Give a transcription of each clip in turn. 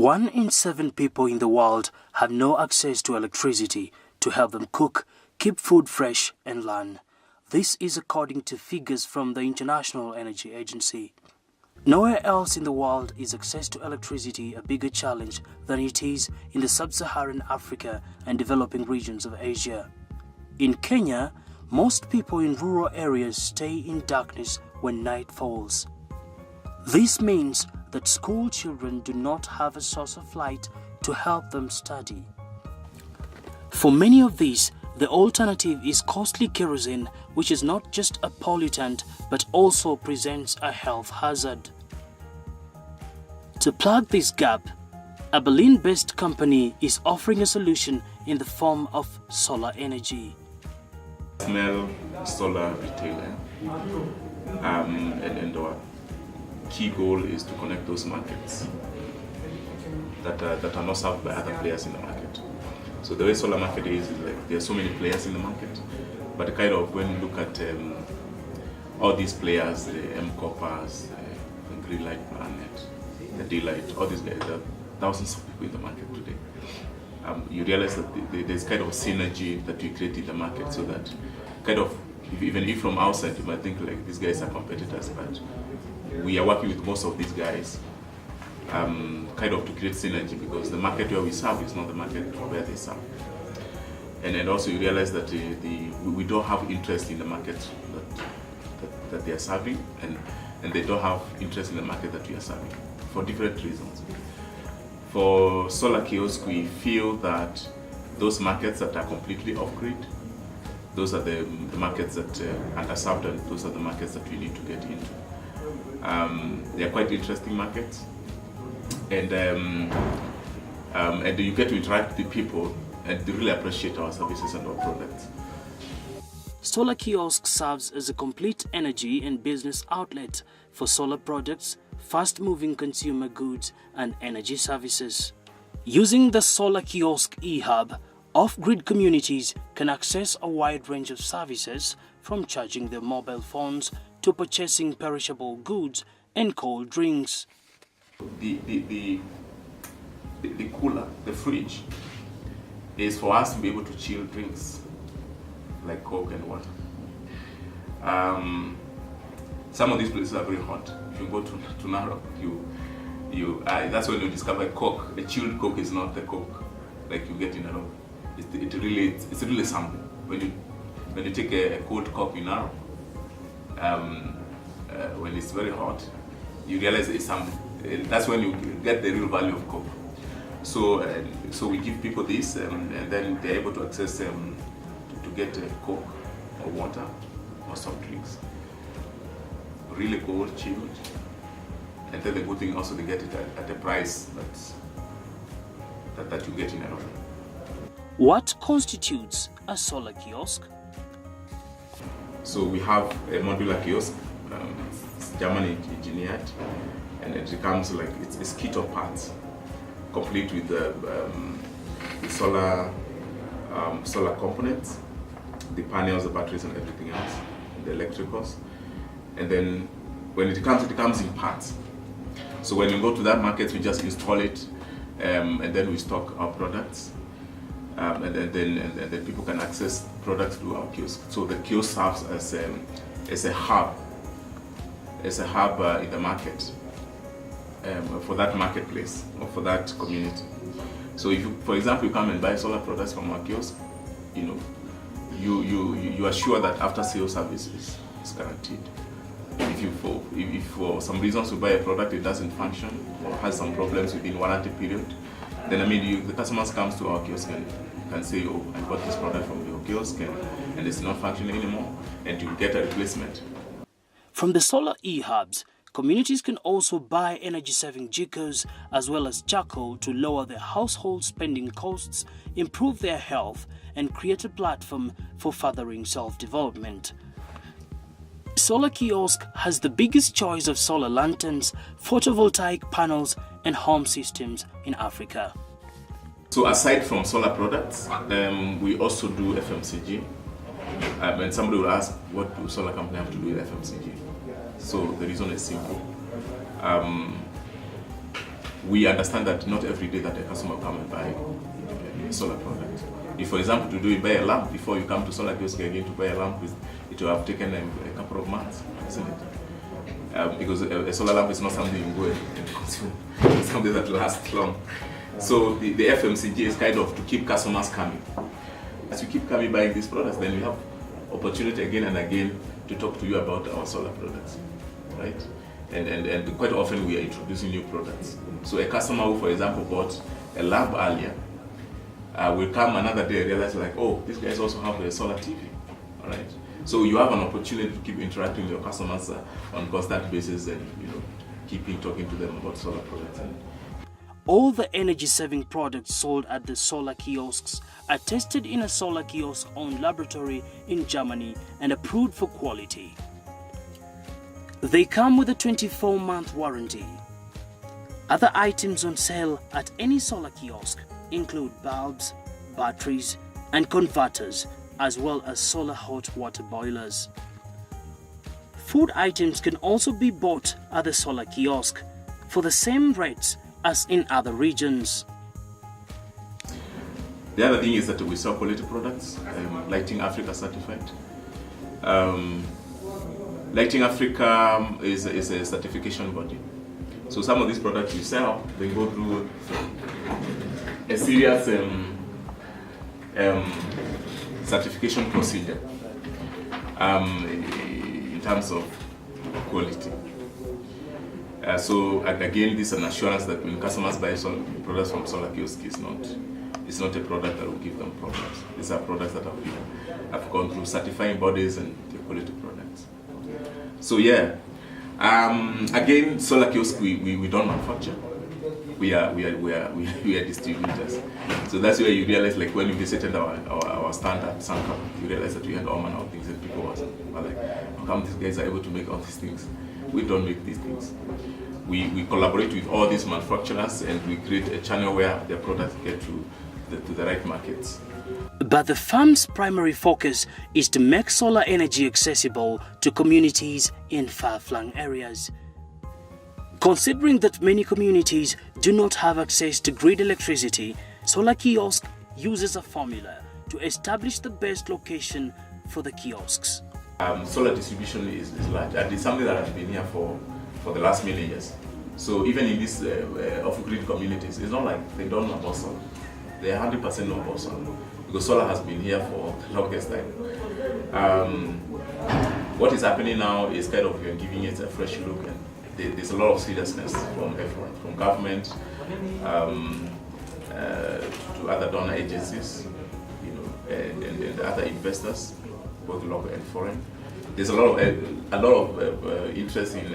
1 in 7 people in the world have no access to electricity to help them cook, keep food fresh and learn. This is according to figures from the International Energy Agency. Nowhere else in the world is access to electricity a bigger challenge than it is in the sub-Saharan Africa and developing regions of Asia. In Kenya, most people in rural areas stay in darkness when night falls. This means that school children do not have a source of light to help them study. For many of these, the alternative is costly kerosene, which is not just a pollutant but also presents a health hazard. To plug this gap, a Berlin-based company is offering a solution in the form of solar energy. Small solar retailer, and our key goal is to connect those markets that are not served by other players in the market. So the way solar market is like there are so many players in the market, but kind of when you look at all these players, the M-Coppers, the Greenlight Planet, the Daylight, all these guys, there are thousands of people in the market today. You realize that there's kind of a synergy that we create in the market, so that kind of, even if from outside you might think like these guys are competitors, but we are working with most of these guys kind of to create synergy, because the market where we serve is not the market where they serve. And also you realize that we don't have interest in the market that they are serving, and they don't have interest in the market that we are serving for different reasons. For solar kiosk, we feel that those markets that are completely off-grid, those are the markets that are underserved, and those are the markets that we need to get into. They are quite interesting markets, and you get to interact with the people, and they really appreciate our services and our products. Solar Kiosk serves as a complete energy and business outlet for solar products, fast-moving consumer goods, and energy services. Using the Solar Kiosk e-hub, off-grid communities can access a wide range of services, from charging their mobile phones to purchasing perishable goods and cold drinks. The cooler, the fridge, is for us to be able to chill drinks like Coke and water. Some of these places are very hot. If you go to Narok, that's when you discover Coke. A chilled Coke is not the Coke like you get in Narok. It's really something. When you take a cold Coke in Narok, when it's very hot, you realize it's something. And that's when you get the real value of Coke. So we give people this, and then they're able to access to get Coke or water or soft drinks. Really cold, chilled, and then the good thing also, they get it at a price that you get in Nairobi. What constitutes a solar kiosk? So we have a modular kiosk. It's German engineered, and it comes like it's a kit of parts, complete with the solar components, the panels, the batteries, and everything else, the electricals. And then when it comes in parts. So when you go to that market, we just install it, and then we stock our products, and then people can access products through our kiosk. So the kiosk serves as a hub in the market for that marketplace or for that community. So if you, for example, you come and buy solar products from our kiosk, you are sure that after sales service is guaranteed. If for some reasons you buy a product, it doesn't function or has some problems within warranty period, then the customers comes to our kiosk and can say, oh, I bought this product from your kiosk and it's not functioning anymore, and you get a replacement. From the solar e-hubs, communities can also buy energy-saving jikos as well as charcoal to lower their household spending costs, improve their health, and create a platform for furthering self-development. Solar Kiosk has the biggest choice of solar lanterns, photovoltaic panels, and home systems in Africa. So aside from solar products, we also do FMCG. And somebody will ask, what do solar company have to do with FMCG? So the reason is simple. we understand that not every day that a customer will come and buy a solar product. If, for example, to buy a lamp, before you come to solar kiosk again to buy a lamp, it will have taken a couple of months, isn't it? Because a solar lamp is not something you go and consume. It's something that lasts long. So the FMCG is kind of to keep customers coming. As you keep coming buying these products, then you have opportunity again and again to talk to you about our solar products, right? And quite often we are introducing new products. So a customer who, for example, bought a lamp earlier will come another day and realize like, oh, these guys also have a solar TV, all right? So you have an opportunity to keep interacting with your customers on a constant basis and, keeping talking to them about solar products. All the energy-saving products sold at the solar kiosks are tested in a solar kiosk-owned laboratory in Germany and approved for quality. They come with a 24-month warranty. Other items on sale at any solar kiosk include bulbs, batteries, and converters, as well as solar hot water boilers. Food items can also be bought at the solar kiosk for the same rates as in other regions. The other thing is that we sell quality products, Lighting Africa certified. Lighting Africa is a certification body. So some of these products we sell, they go through a serious certification procedure in terms of quality. So again, this is an assurance that when customers buy products from solar kiosk, it's not a product that will give them problems. These are products that have gone through certifying bodies and the quality products. So yeah, again, solar kiosk we don't manufacture. We are distributors. So that's where you realize, like when you visited our stand at Sanka, you realize that we had all manner of things, and people were like, how come these guys are able to make all these things? We don't make these things. We collaborate with all these manufacturers and we create a channel where their products get to the right markets. But the farm's primary focus is to make solar energy accessible to communities in far-flung areas. Considering that many communities do not have access to grid electricity, Solar Kiosk uses a formula to establish the best location for the kiosks. Solar distribution is large, and it's something that has been here for the last million years. So even in these off-grid communities, it's not like they don't know about solar. They 100% know about solar, because solar has been here for the longest time. What is happening now is kind of you're giving it a fresh look, and there's a lot of seriousness from everyone, from government to other donor agencies, and other investors, both local and foreign. There's a lot of interest in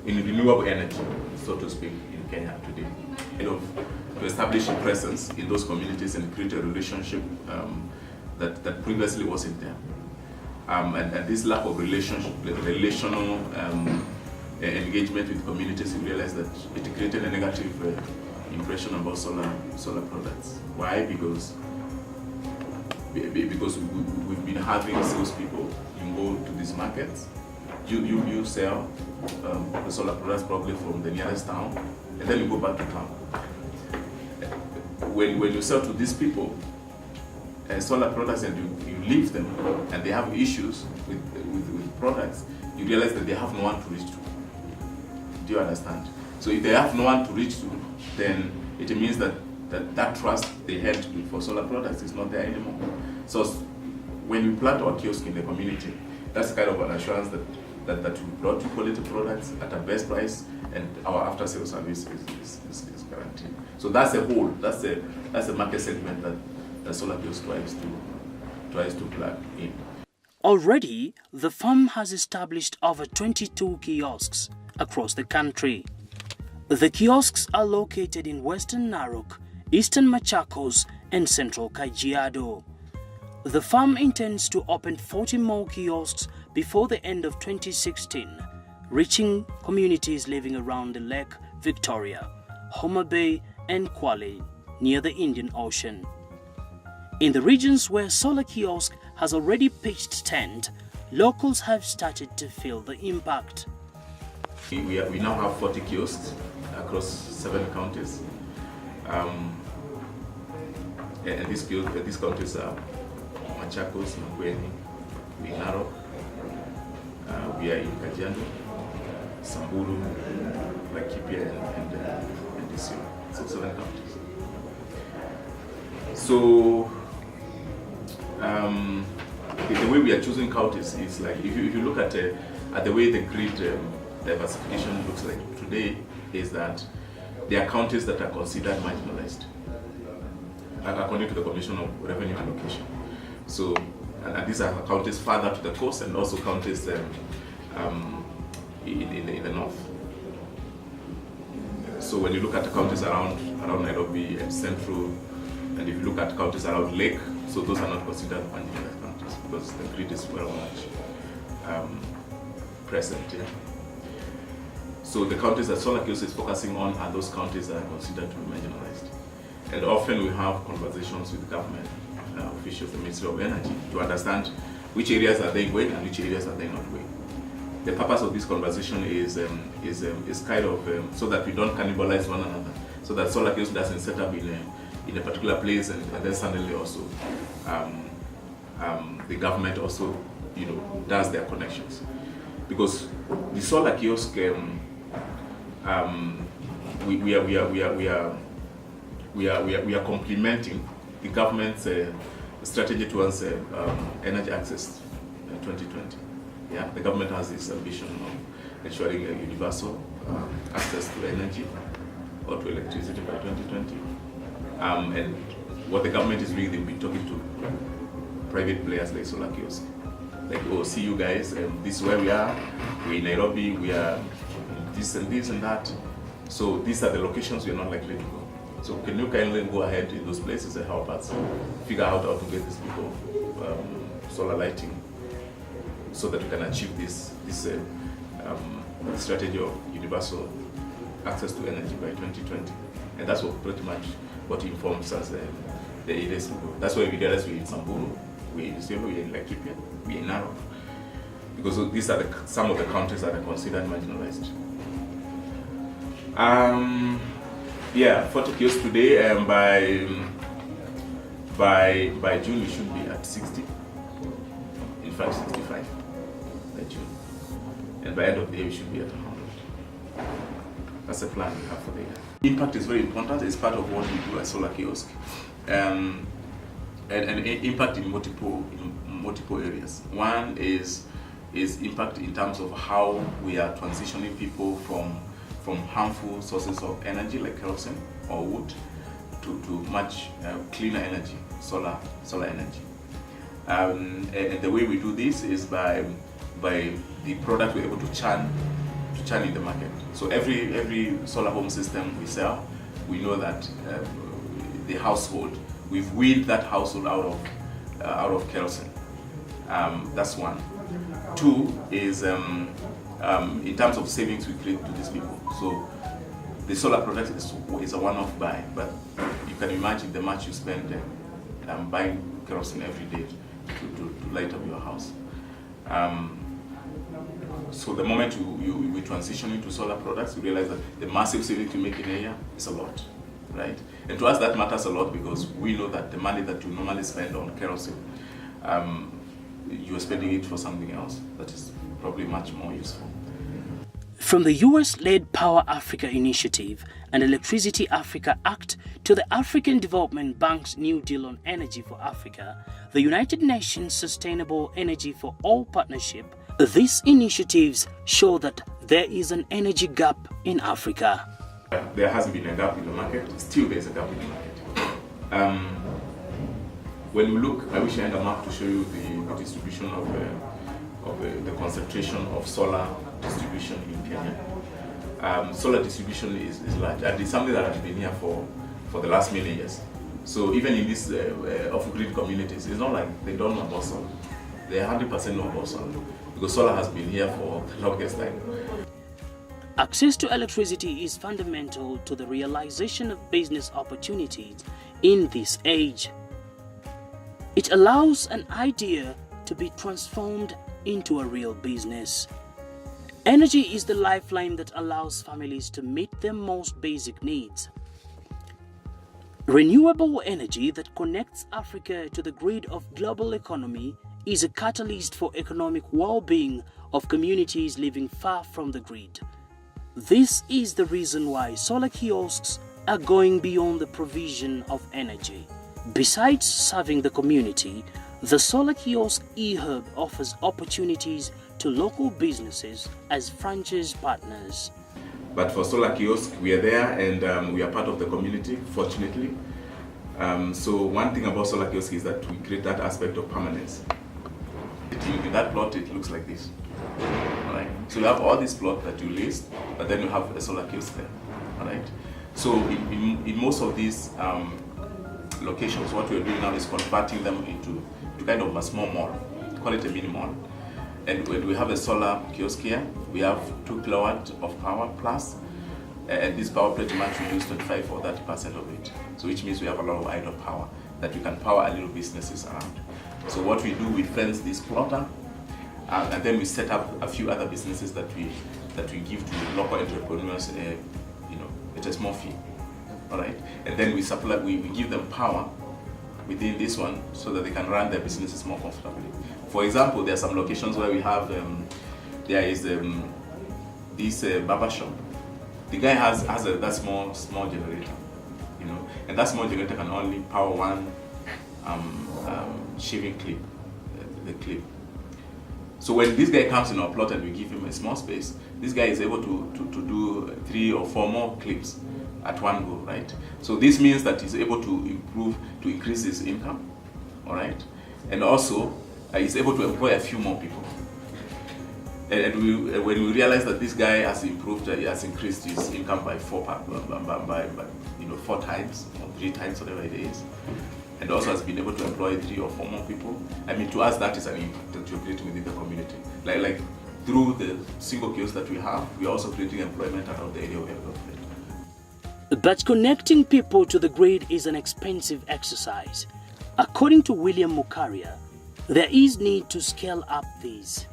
renewable energy, so to speak, in Kenya today. To establish a presence in those communities and create a relationship that previously wasn't there. And this lack of relational engagement with communities, we realized that it created a negative impression about solar products. Why? Because we've been having salespeople. You go to these markets, you sell the solar products probably from the nearest town, and then you go back to town. When you sell to these people solar products and you leave them and they have issues with products, you realize that they have no one to reach to. Do you understand? So if they have no one to reach to, then it means that trust they had for solar products is not there anymore. So when we plant our kiosk in the community, that's kind of an assurance that we brought you quality products at a best price, and our after sales service is guaranteed. So that's a whole, that's a market segment that Solar Kiosk tries to plug in. Already, the firm has established over 22 kiosks across the country. The kiosks are located in Western Narok, Eastern Machakos, and Central Kajiado. The firm intends to open 40 more kiosks before the end of 2016, reaching communities living around the Lake Victoria, Homa Bay, and Kwale, near the Indian Ocean. In the regions where Solar Kiosk has already pitched tent, locals have started to feel the impact. We now have 40 kiosks across 7 counties. And these counties are Machakos, Makueni, we in Narok, we are in Kajiado, Samburu, Laikipia, and Isiolo. So 7 counties. So the way we are choosing counties is like, if you look at the way the grid diversification looks like today, is that there are counties that are considered marginalized according to the Commission of Revenue Allocation. So, and these are counties further to the coast, and also counties in the north. So when you look at the counties around Nairobi and Central, and if you look at counties around Lake, so those are not considered marginalized counties because the grid is very much present. Yeah? So the counties that Solar Kiosk is focusing on are those counties that are considered to be marginalized. And often we have conversations with government officials, the Ministry of Energy, to understand which areas are they going and which areas are they not going. The purpose of this conversation is kind of so that we don't cannibalize one another, so that Solar Kiosk doesn't set up in a particular place and then suddenly also the government also does their connections. Because the Solar Kiosk, we are complementing the government's strategy towards energy access 2020. Yeah, the government has this ambition of ensuring a universal access to energy or to electricity by 2020. And what the government is doing, they've been talking to private players like Solar Kiosk. Like, oh, see you guys, this is where we are. We're in Nairobi, we are this and that. So these are the locations we're not likely to go. So can you kindly go ahead in those places and help us figure out how to get these people solar lighting so that we can achieve this strategy of universal access to energy by 2020. And that's what pretty much what informs us the areas to go. That's why we realize we're in Samburu, we're in Isiolo, we're in Laikipia, we're in Narok. Because these are some of the countries that are considered marginalized. Yeah, 40 kiosks today, by June we should be at 60. In fact, 65 by June. And by end of the year we should be at 100. That's the plan we have for the year. Impact is very important. It's part of what we do at Solar Kiosk. And impact in multiple areas. One is impact in terms of how we are transitioning people from harmful sources of energy like kerosene or wood to much cleaner energy, solar energy. And the way we do this is by the product we're able to churn in the market. So every solar home system we sell, we know that the household, we've weaned that household out of kerosene. That's one. Two is in terms of savings we create to these people. So the solar product is a one-off buy, but you can imagine the much you spend buying kerosene every day to light up your house. So the moment we transition into solar products, you realize that the massive savings you make in a year is a lot, right? And to us that matters a lot because we know that the money that you normally spend on kerosene, you are spending it for something else that is probably much more useful. From the US-led Power Africa Initiative and Electricity Africa Act to the African Development Bank's New Deal on Energy for Africa, the United Nations Sustainable Energy for All Partnership, these initiatives show that there is an energy gap in Africa. There has been a gap in the market. Still there's a gap in the market. When we look, I wish I had a map to show you the distribution of the concentration of solar distribution in Kenya. Solar distribution is large, and it's something that has been here for the last many years. So even in these off-grid communities, it's not like they don't know about solar. They 100% know about solar because solar has been here for the longest time. Access to electricity is fundamental to the realization of business opportunities in this age. It allows an idea to be transformed into a real business. Energy is the lifeline that allows families to meet their most basic needs. Renewable energy that connects Africa to the grid of global economy is a catalyst for economic well-being of communities living far from the grid. This is the reason why solar kiosks are going beyond the provision of energy. Besides serving the community, the solar kiosk eHub offers opportunities to local businesses as franchise partners. But for solar kiosk, we are there and we are part of the community, fortunately. So one thing about solar kiosk is that we create that aspect of permanence. In that plot, it looks like this. Alright. So you have all these plots that you list, but then you have a solar kiosk there. Alright. So in most of these locations, what we're doing now is converting them into kind of a small mall, call it a mini mall. And when we have a solar kiosk here, we have 2 kilowatt of power plus, and this power pretty much we use 25 or 30% of it. So which means we have a lot of idle power that we can power a little businesses around. So what we do, we fence this plotter, and then we set up a few other businesses that we give to local entrepreneurs, at a small fee. All right, and then we supply, we give them power within this one so that they can run their businesses more comfortably. For example, there are some locations where we have there is this barber shop. The guy has that small generator, and that small generator can only power one shaving clip, the clip. So when this guy comes in our plot and we give him a small space, this guy is able to do 3 or 4 more clips at one go, right? So this means that he's able to increase his income, all right? And also, he's able to employ a few more people. And when we realize that this guy has improved, he has increased his income by 4 times or 3 times, whatever it is, and also has been able to employ 3 or 4 more people. I mean, to us, that is an impact that you're creating within the community. Like through the single kiosks that we have, we are also creating employment around the area we have got. But connecting people to the grid is an expensive exercise. According to William Mukaria, there is need to scale up these.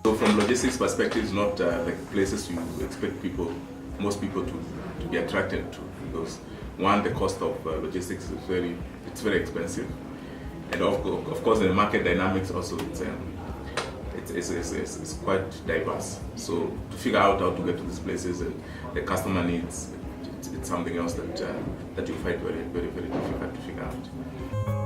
So from logistics perspective, it's not like places you expect most people to be attracted to, because one, the cost of logistics is very expensive, and of course the market dynamics also it's quite diverse. So to figure out how to get to these places and the customer needs, it's something else that you find very difficult to figure out.